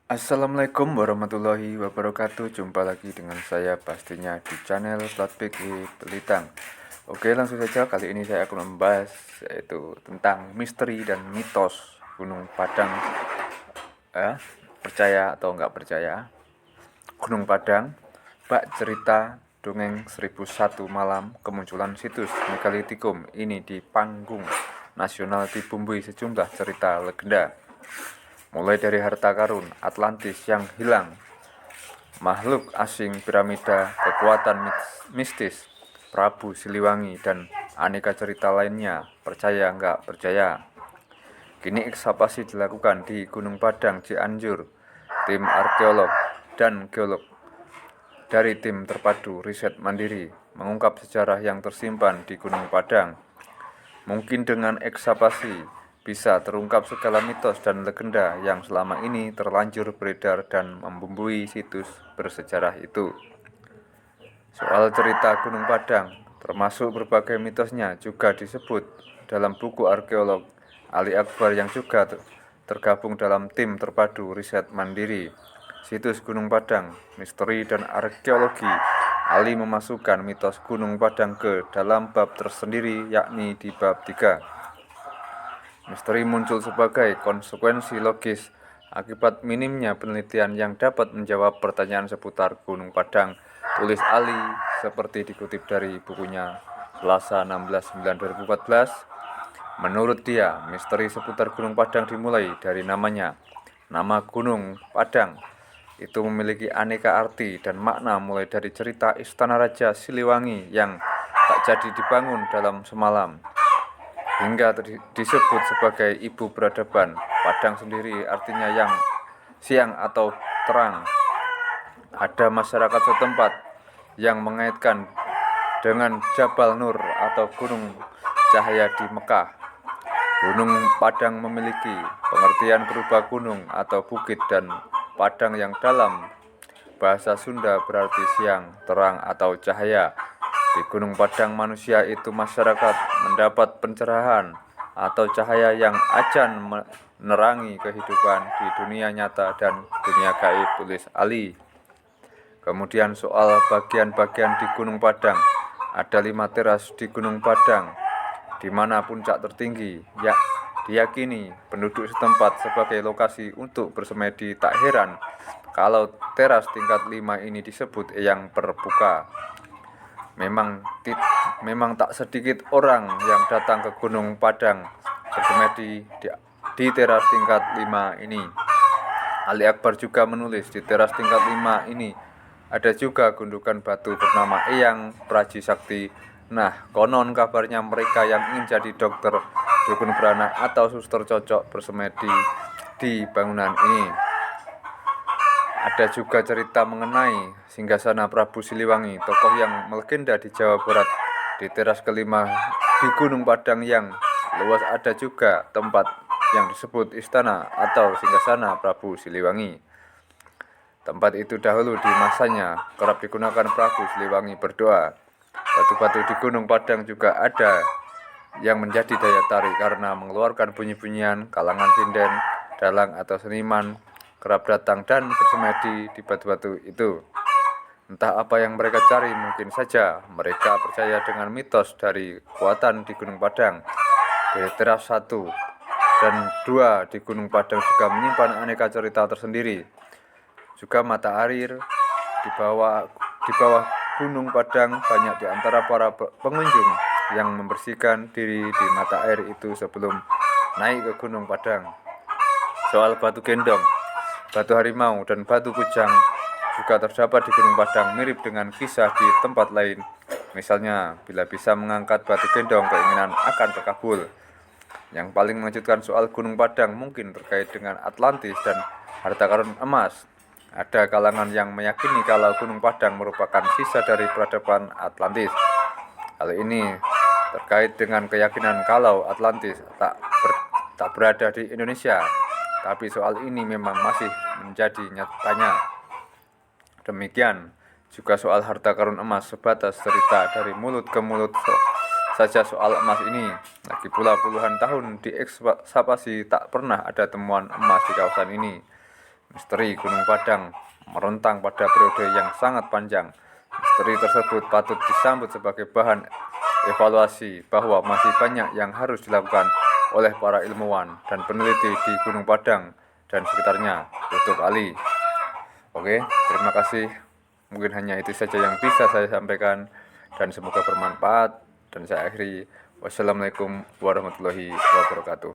Assalamualaikum warahmatullahi wabarakatuh. Jumpa lagi dengan saya pastinya di channel Platpik Pelitang. Oke, langsung saja kali ini saya akan membahas yaitu tentang misteri dan mitos Gunung Padang. Percaya atau enggak percaya? Gunung Padang, bak cerita dongeng 1001 malam kemunculan situs megalitikum ini di panggung nasional dibumbui sejumlah cerita legenda. Mulai dari harta karun Atlantis yang hilang, makhluk asing piramida, kekuatan mistis, Prabu Siliwangi, dan aneka cerita lainnya. Percaya nggak percaya? Kini ekskavasi dilakukan di Gunung Padang, Cianjur. Tim arkeolog dan geolog dari tim terpadu riset mandiri mengungkap sejarah yang tersimpan di Gunung Padang. Mungkin dengan ekskavasi bisa terungkap segala mitos dan legenda yang selama ini terlanjur beredar dan membumbui situs bersejarah itu. Soal cerita Gunung Padang, termasuk berbagai mitosnya juga disebut dalam buku arkeolog Ali Akbar yang juga tergabung dalam tim terpadu riset mandiri. Situs Gunung Padang, misteri dan arkeologi. Ali memasukkan mitos Gunung Padang ke dalam bab tersendiri, yakni di bab 3. Misteri muncul sebagai konsekuensi logis akibat minimnya penelitian yang dapat menjawab pertanyaan seputar Gunung Padang, tulis Ali seperti dikutip dari bukunya Selasa 16/9/2014. Menurut dia, misteri seputar Gunung Padang dimulai dari namanya. Nama Gunung Padang itu memiliki aneka arti dan makna, mulai dari cerita Istana Raja Siliwangi yang tak jadi dibangun dalam semalam, hingga disebut sebagai ibu peradaban. Padang sendiri artinya yang siang atau terang. Ada masyarakat setempat yang mengaitkan dengan Jabal Nur atau Gunung Cahaya di Mekah. Gunung Padang memiliki pengertian berupa gunung atau bukit, dan padang yang dalam bahasa Sunda berarti siang, terang, atau cahaya. Di Gunung Padang manusia itu masyarakat mendapat pencerahan atau cahaya yang acan menerangi kehidupan di dunia nyata dan dunia gaib, tulis Ali. Kemudian soal bagian-bagian di Gunung Padang. Ada 5 teras di Gunung Padang, di mana puncak tertinggi diyakini penduduk setempat sebagai lokasi untuk bersemedi. Tak heran kalau teras tingkat 5 ini disebut eyang perbuka. Memang tak sedikit orang yang datang ke Gunung Padang bersemedi di teras tingkat 5 ini. Ali Akbar juga menulis di teras tingkat 5 ini ada juga gundukan batu bernama Eyang Praji Sakti. Nah, konon kabarnya mereka yang ingin jadi dokter, dukun beranak, atau suster cocok bersemedi di bangunan ini. Ada juga cerita mengenai singgasana Prabu Siliwangi, tokoh yang melegenda di Jawa Barat. Di teras kelima di Gunung Padang yang luas ada juga tempat yang disebut istana atau singgasana Prabu Siliwangi. Tempat itu dahulu di masanya kerap digunakan Prabu Siliwangi berdoa. Batu-batu di Gunung Padang juga ada yang menjadi daya tarik karena mengeluarkan bunyi-bunyian. Kalangan sinden, dalang, atau seniman kerap datang dan bersemedi di batu-batu itu. Entah apa yang mereka cari, mungkin saja mereka percaya dengan mitos dari kekuatan di Gunung Padang. Di teras 1 dan 2 di Gunung Padang juga menyimpan aneka cerita tersendiri. Juga mata air di bawah Gunung Padang, banyak di antara para pengunjung yang membersihkan diri di mata air itu sebelum naik ke Gunung Padang. Soal batu gendong, batu harimau, dan batu kujang juga terdapat di Gunung Padang, mirip dengan kisah di tempat lain. Misalnya, bila bisa mengangkat batu gendong, keinginan akan terkabul. Yang paling mengejutkan soal Gunung Padang mungkin terkait dengan Atlantis dan harta karun emas. Ada kalangan yang meyakini kalau Gunung Padang merupakan sisa dari peradaban Atlantis. Hal ini terkait dengan keyakinan kalau Atlantis tak berada di Indonesia. Tapi soal ini memang masih menjadi tanya. Demikian juga soal harta karun emas, sebatas cerita dari mulut ke mulut saja soal emas ini. Lagi pula puluhan tahun diekskavasi tak pernah ada temuan emas di kawasan ini. Misteri Gunung Padang merentang pada periode yang sangat panjang. Misteri tersebut patut disambut sebagai bahan evaluasi bahwa masih banyak yang harus dilakukan oleh para ilmuwan dan peneliti di Gunung Padang dan sekitarnya. Tutup Ali. Oke, terima kasih. Mungkin hanya itu saja yang bisa saya sampaikan dan semoga bermanfaat. Dan saya akhiri. Wassalamualaikum warahmatullahi wabarakatuh.